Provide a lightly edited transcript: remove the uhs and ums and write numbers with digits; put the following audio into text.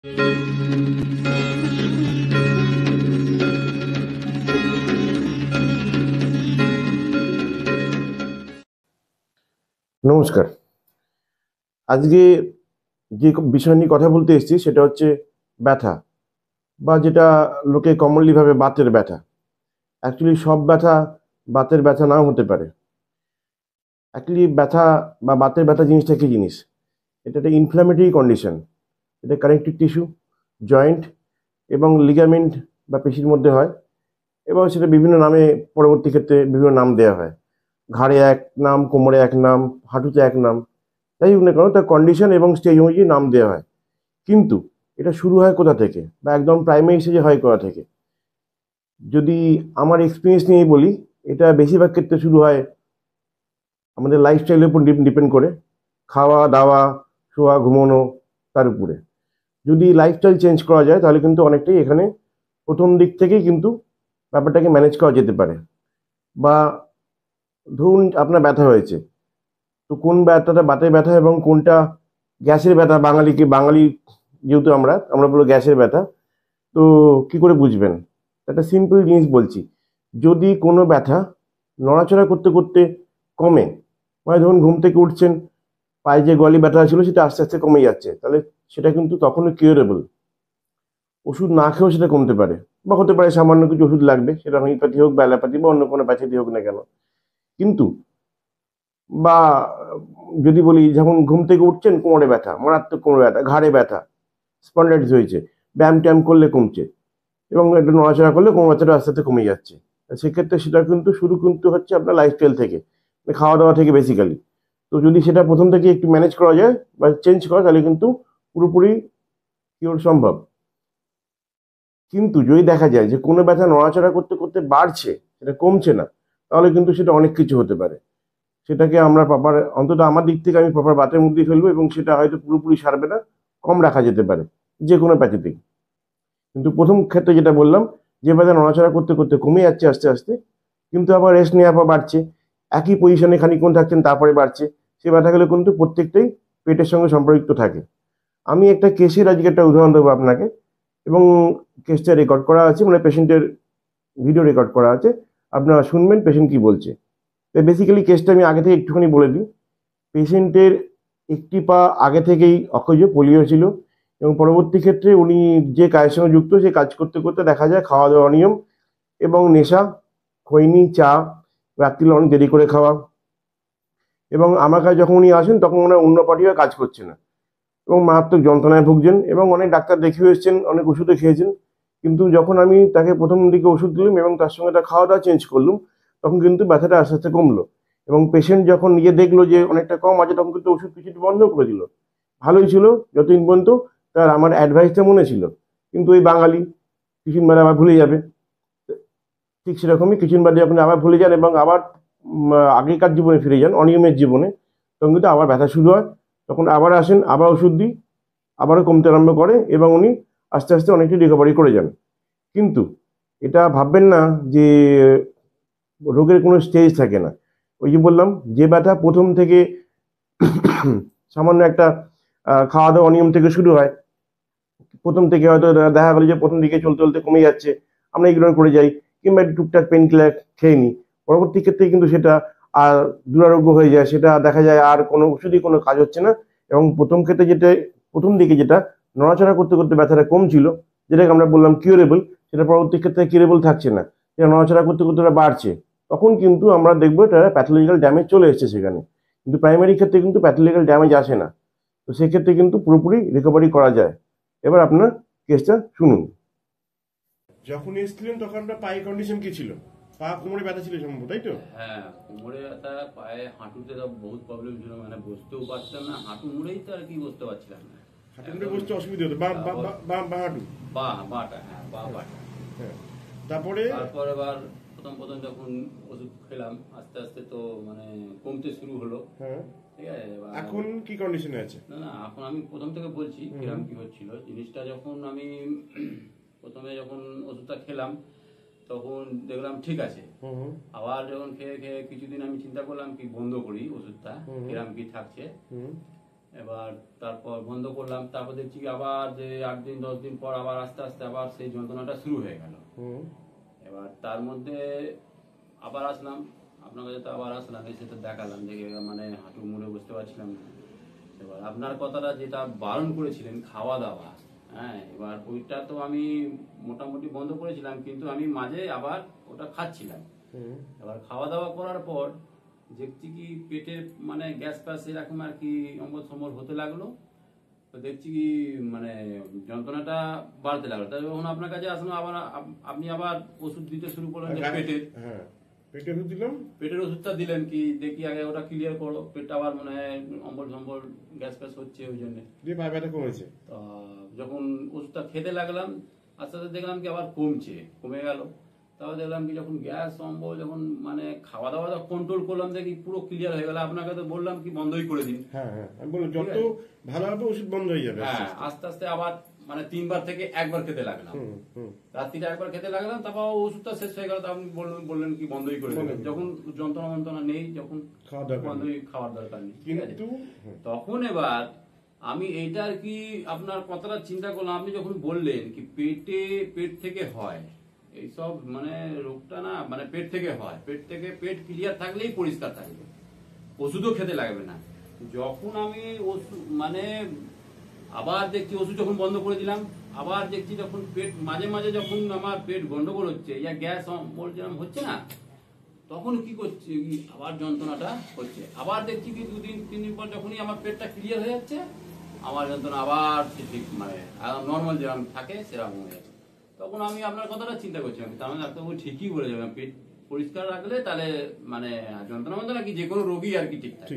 নমস্কার। আজকে যে বিষয় নিয়ে কথা বলতে এসেছি সেটা হচ্ছে ব্যথা, বা যেটা লোকে কমনলি ভাবে বাতের ব্যথা। অ্যাকচুয়ালি সব ব্যথা বাতের ব্যথা নাও হতে পারে। অ্যাকচুয়ালি ব্যথা বা বাতের ব্যথা জিনিসটা কি জিনিস? এটা একটা ইনফ্ল্যামেটরি কন্ডিশন। এটা কানেকটিভ টিস্যু, জয়েন্ট এবং লিগামেন্ট বা পেশির মধ্যে হয়, এবং সেটা বিভিন্ন নামে পরবর্তী ক্ষেত্রে বিভিন্ন নাম দেওয়া হয়। ঘাড়ে এক নাম, কোমরে এক নাম, হাঁটুতে এক নাম। যাই হোক না কেন, তার কন্ডিশন এবং স্টেজ অনুযায়ী নাম দেওয়া হয়। কিন্তু এটা শুরু হয় কোথা থেকে, বা একদম প্রাইমারি স্টেজে হয় কোথা থেকে? যদি আমার এক্সপিরিয়েন্স নিয়ে বলি, এটা বেশিরভাগ ক্ষেত্রে শুরু হয় আমাদের লাইফস্টাইলের উপর ডিপেন্ড করে, খাওয়া দাওয়া, শোয়া ঘুমানো, তার উপরে। যদি লাইফস্টাইল চেঞ্জ করা যায় তাহলে কিন্তু অনেকটাই এখানে প্রথম দিক থেকেই কিন্তু ব্যাপারটাকে ম্যানেজ করা যেতে পারে। বা ধরুন আপনার ব্যথা হয়েছে, তো কোন ব্যথাটা বাতের ব্যথা এবং কোনটা গ্যাসের ব্যথা, বাঙালি যেহেতু আমরা আমরা বলবো গ্যাসের ব্যথা, তো কি করে বুঝবেন? একটা সিম্পল জিনিস বলছি। যদি কোনো ব্যথা নড়াচড়া করতে করতে কমে, মানে ধরুন ঘুম থেকে উঠছেন, পায়ে যে গলি ব্যথা ছিল সেটা আস্তে আস্তে কমে যাচ্ছে, তাহলে সেটা কিন্তু তখনও কিউরেবল। ওষুধ না খেয়েও সেটা কমতে পারে, বা হতে পারে সামান্য কিছু ওষুধ লাগবে, সেটা হোমিওপ্যাথি হোক বা অ্যালোপ্যাথি বা অন্য কোনো প্যাথি হোক না কেন। কিন্তু বা যদি বলি, যখন ঘুম থেকে উঠছেন কোমরে ব্যথা, মারাত্মক কোমরে ব্যথা, ঘাড়ে ব্যথা, স্পন্ডাইটিস হয়েছে, ব্যায়াম ট্যায়াম করলে কমছে, এবং একটু নড়াচড়া করলে কোমর ব্যথাটা আস্তে আস্তে কমে যাচ্ছে, সেক্ষেত্রে সেটা কিন্তু শুরু কিন্তু হচ্ছে আপনার লাইফস্টাইল থেকে, মানে খাওয়া দাওয়া থেকে বেসিক্যালি। তো যদি সেটা প্রথম থেকে একটু ম্যানেজ করা যায় বা চেঞ্জ করা, তাহলে কিন্তু পুরোপুরি কিওর সম্ভব। কিন্তু যদি দেখা যায় যে কোনো ব্যথা নড়াচড়া করতে করতে বাড়ছে, সেটা কমছে না, তাহলে কিন্তু সেটা অনেক কিছু হতে পারে। সেটাকে আমরা প্রপার, অন্তত আমার দিক থেকে আমি প্রপার বাতের মধ্যে ফেলবো, এবং সেটা হয়তো পুরোপুরি সারবে না, কম রাখা যেতে পারে যে কোনো প্যাথিতেই। কিন্তু প্রথম ক্ষেত্রে যেটা বললাম, যে ব্যথা নড়াচড়া করতে করতে কমে যাচ্ছে আস্তে আস্তে, কিন্তু আবার রেস্ট নেওয়ার পর বাড়ছে, একই পজিশনে খানিকক্ষণ থাকছেন তারপরে বাড়ছে, সে ব্যথাগুলো কিন্তু প্রত্যেকটাই পেটের সঙ্গে সম্পর্কিত থাকে। আমি একটা কেসের আজকে একটা উদাহরণ দেবো আপনাকে, এবং কেসটা রেকর্ড করা আছে, মানে পেশেন্টের ভিডিও রেকর্ড করা আছে। আপনারা শুনবেন পেশেন্ট কি বলছে। বেসিক্যালি কেসটা আমি আগে থেকে একটুখানি বলে দিই। পেশেন্টের একটি পা আগে থেকেই অকেজো, পোলিও ছিল, এবং পরবর্তী ক্ষেত্রে উনি যে কাজের সঙ্গে যুক্ত, সে কাজ করতে করতে দেখা যায় খাওয়া দাওয়া অনিয়ম এবং নেশা, খৈনি, চা, রাত্রিরে অনেক দেরি করে খাওয়া, এবং আমার কাছে যখন উনি আসেন তখন ওনার অন্য পার্টিরা কাজ করছে না, এবং মারাত্মক যন্ত্রণায় ভুগছেন, এবং অনেক ডাক্তার দেখিয়ে এসেছেন, অনেক ওষুধে খেয়েছেন। কিন্তু যখন আমি তাকে প্রথম দিকে ওষুধ দিলাম এবং তার সঙ্গে তার খাওয়া দাওয়া চেঞ্জ করলাম, তখন কিন্তু ব্যথাটা আস্তে আস্তে কমলো। এবং পেশেন্ট যখন নিজে দেখলো যে অনেকটা কম আছে, তখন কিন্তু ওষুধ কিছুটা বন্ধ করে দিল। ভালোই ছিল যতদিন পর্যন্ত তার আমার অ্যাডভাইসটা মনে ছিল। কিন্তু ওই বাঙালি কিছুদিন বাদে আবার ভুলে যাবে। ঠিক সেরকমই কিছুদিন বাদে যখন আবার ভুলে যান এবং আবার আগেকার জীবনে ফিরে যান, অনিয়মের জীবনে, তখন কিন্তু আবার ব্যথা শুরু হয়। তখন আবার আসেন, আবার ওষুধ দিই, আবারও কমতে আরম্ভ করে, এবং উনি আস্তে আস্তে অনেকটা রিকভারি করে যান। কিন্তু এটা ভাববেন না যে রোগের কোনো স্টেজ থাকে না। ওই যে বললাম, যে ব্যথা প্রথম থেকে সামান্য একটা খাওয়া দাওয়া অনিয়ম থেকে শুরু হয়, প্রথম থেকে হয়তো দেখা গেল যে প্রথম দিকে চলতে চলতে কমে যাচ্ছে, আমরা ইগনোর করে যাই, কিংবা একটু টুকটাক পেন কিলার খেয়ে নিই। পরবর্তী ক্ষেত্রে কিন্তু সেটা আর দুরারোগ্য হয়ে যায়, সেটা দেখা যায় আর কোনো ওষুধই কোনো কাজ হচ্ছে না। এবং প্রথম ক্ষেত্রে যেটা, প্রথম দিকে যেটা নড়াচড়া করতে করতে ব্যথাটা কম ছিল, যেটাকে আমরা বললাম কিউরেবল, সেটা পরবর্তী ক্ষেত্রে কিউরেবল থাকছে না, সেটা নড়াচড়া করতে করতে ওটা বাড়ছে। তখন কিন্তু আমরা দেখবো এটা প্যাথোলজিক্যাল ড্যামেজ চলে এসেছে সেখানে। কিন্তু প্রাইমারি ক্ষেত্রে কিন্তু প্যাথোলজিক্যাল ড্যামেজ আসে না। তো সেক্ষেত্রে কিন্তু পুরোপুরি রিকভারি করা যায়। এবার আপনার কেসটা শুনুন। যখন এসেছিলেন তখন আপনার পায়ের কন্ডিশন কি ছিল? পা কোমরে ব্যথা ছিল সম্ভব, তাই তো? হ্যাঁ, কোমরে ব্যথা, পায়ে হাঁটুতে তো বহুত প্রবলেম ছিল, মানে বসতেও পারতাম না, হাঁটু মুড়েই তো আর কি বসতে পারছিলাম না। হাঁটু মুড়ে এখন বসতে অসুবিধা হতো, বা বা তারপর বা বা বা হাঁটু। বাটা, হ্যাঁ বাটা। হ্যাঁ। তারপরে তারপর এবার প্রথম প্রথম যখন ওষুধ খেলাম, আস্তে আস্তে তো মানে কমতে শুরু হলো। হ্যাঁ, ঠিক আছে, এবার এখন কি কন্ডিশনে আছে? না না, এখন আমি প্রথম থেকে বলছি হুম কিরম কি হচ্ছিল জিনিসটা। যখন আমি প্রথমে যখন ওষুধটা খেলাম, তখন দেখলাম ঠিক আছে। হুম হুম আবার যখন খেয়ে খেয়ে কিছুদিন আমি চিন্তা করলাম কি বন্ধ করি ওষুধটা, হুম কিরম কি থাকছে। হুম এবার তারপর বন্ধ করলাম, তারপর দেখছি কি আবার যে 8 দিন 10 দিন পর আবার আস্তে আস্তে আবার সেই যন্ত্রণাটা শুরু হয়ে গেল। এবার তার মধ্যে আবার আসলাম আপনার কাছে, তো আবার আসলাম, এসে তো দেখালাম যে মানে হাঁটু মুড়ে বসতে পারছিলাম না। এবার আপনার কথাটা যেটা বারণ করেছিলেন খাওয়া দাওয়া, হ্যাঁ, এবার ওইটা তো আমি মোটামুটি বন্ধ করেছিলাম, কিন্তু আমি মাঝে আবার ওটা খাচ্ছিলাম। এবার খাওয়া দাওয়া করার পর দেখছি কি পেটে মানে গ্যাস ফ্যাস এরকম আর কি অম্বল সম্বল হতে লাগলো। তো দেখছি কি মানে যন্ত্রণাটা বাড়তে লাগলো। তাই যখন আপনার কাছে আসলাম আবার আপনি আবার ওষুধ দিতে শুরু করলেন যে পেটের, হ্যাঁ পেটে ওষুধ দিলাম। পেটের ওষুধটা দিলেন কি দেখি আগে ওটা ক্লিয়ার করো, পেটটা আবার মনে হয় অম্বল সম্বল গ্যাস ফ্যাস হচ্ছে ওই জন্য। দিয়ে পায়ে ব্যথা কমেছে। তো যখন ওষুধটা খেতে লাগলাম আস্তে আস্তে দেখলাম কি আবার কমে গেল। তারপর দেখলাম কি যখন গ্যাস অম্বল যখন মানে খাওয়া দাওয়া কন্ট্রোল করলাম দেখি পুরো ক্লিয়ার হয়ে গেল। আপনাকে তো বললাম কি বন্ধই করে দিন। হ্যাঁ হ্যাঁ আমি বললাম যত ভালো হবে ওষুধ বন্ধ হয়ে যাবে। হ্যাঁ আস্তে আস্তে আবার মানে 3বার থেকে 1বার খেতে লাগলাম, রাত্রিরে 1বার খেতে লাগলাম, তারপর ওষুধটা শেষ হয়ে গেল। আপনি বললেন কি বন্ধই করে দেবেন, যখন যন্ত্রণা মন্ত্রণা নেই, যখন বন্ধই খাওয়ার দরকার নেই, ঠিক আছে। তখন এবার আমি এইটা আর কি আপনার কথাটা চিন্তা করলাম, আপনি যখন বললেন কি পেট থেকে হয় এইসব মানে রোগটা না, মানে পেট থেকে হয়, পেট ক্লিয়ার থাকলেই পরিষ্কার থাকবে, ওষুধও খেতে লাগবে না। যখন আমি ওষুধ মানে আবার দেখছি ওষুধ যখন বন্ধ করে দিলাম, আবার দেখছি যখন পেট মাঝে মাঝে যখন আমার পেট গন্ডগোল হচ্ছে, ইয়া গ্যাস যেরকম হচ্ছে না, তখন কি করছে আবার যন্ত্রণাটা হচ্ছে। আবার দেখছি কি 2 দিন 3 দিন পর যখনই আমার পেটটা ক্লিয়ার হয়ে যাচ্ছে, আমার যন্ত্রণা আবার ঠিক মানে নর্মাল যেরকম থাকে সেরকম হয়ে যাচ্ছে। তখন আমি আপনার কথাটা চিন্তা করছিলাম, তার মানে ডাক্তারবাবু ঠিকই বলে যাবেন, পেট পরিষ্কার রাখলে তাহলে মানে যন্ত্রণা কি যে কোনো রোগী আর কি ঠিক থাকে।